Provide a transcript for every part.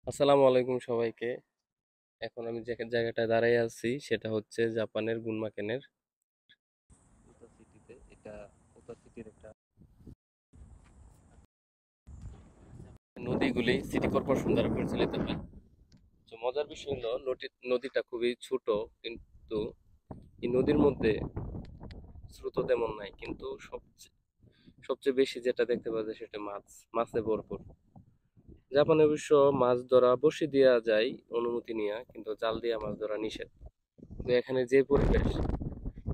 আসসালামু আলাইকুম সবাইকে। এখন আমি যে জায়গাটায় দাঁড়িয়ে আছি সেটা হচ্ছে জাপানের গুনমাকেনের ওতা সিটিতে। এটা ওতা সিটির একটা নদীগুলি সিটি কর্পোরেশন দ্বারা পরিচালিত হয়। তো মজার বিষয় হলো নদীটা খুবই ছোট, কিন্তু এই নদীর মধ্যে স্রোত তেমন নাই, কিন্তু সবচেয়ে বেশি যেটা দেখতে পাওয়া যায় সেটা মাছে ভরপুর। জাপানে অবশ্য মাছ ধরা বড়শি দেওয়া যায় অনুমতি নিয়ে, কিন্তু জাল দিয়া মাছ ধরা নিষেধ। তো এখানে যে পরিবেশ,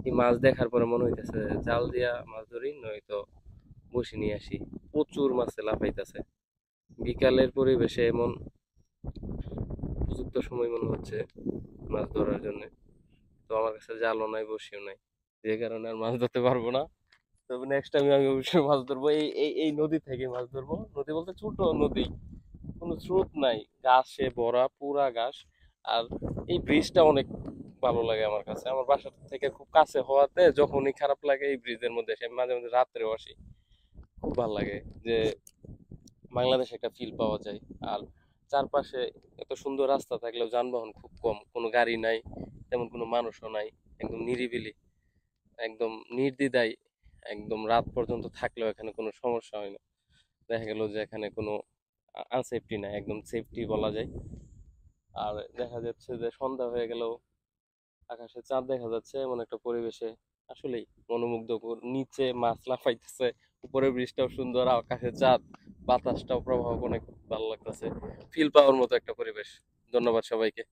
এই মাছ দেখার পরে মনে হইতেছে জাল দিয়া মাছ ধরি, নয়তো বসে নিয়ে আসি। প্রচুর মাছে লাফাইতেছে। বিকালের পরিবেশে এমন উপযুক্ত সময় মনে হচ্ছে মাছ ধরার জন্য। তো আমার কাছে জালও নাই, বসিও নাই, যে কারণে আর মাছ ধরতে পারবো না। তবে নেক্সট টাইম আমি অবশ্যই মাছ ধরবো। এই নদী থেকে মাছ ধরবো। নদী বলতে ছোট নদী, কোনো স্রোত নাই, ঘাসে ভরা পুরা ঘাস। আর এই ব্রিজটা অনেক ভালো লাগে আমার কাছে। আমার বাসা থেকে খুব কাছে হওয়াতে যখনই খারাপ লাগে এই ব্রিজের মধ্যে এসে আমি মাঝে মাঝে রাত্রেও আসি। খুব ভালো লাগে যে বাংলাদেশে একটা ফিল পাওয়া যায়। আর চারপাশে এত সুন্দর রাস্তা থাকলেও যানবাহন খুব কম, কোনো গাড়ি নাই, তেমন কোনো মানুষও নাই। একদম নিরিবিলি, একদম নির্দ্বিধায়, একদম রাত পর্যন্ত থাকলেও এখানে কোনো সমস্যা হয় না। দেখা গেল যে এখানে কোনো আনসেফটি নাই, একদম সেফটি বলা যায়। আর দেখা যাচ্ছে যে সন্ধ্যা হয়ে গেলেও আকাশে চাঁদ দেখা যাচ্ছে, এমন একটা পরিবেশে আসলেই মনোমুগ্ধকর। নিচে মাছ লাফাইতেছে, উপরে বৃষ্টিটাও সুন্দর, আকাশে চাঁদ, বাতাসটাও প্রবাহ অনেক ভালো লাগতেছে। ফিল পাওয়ার মতো একটা পরিবেশ। ধন্যবাদ সবাইকে।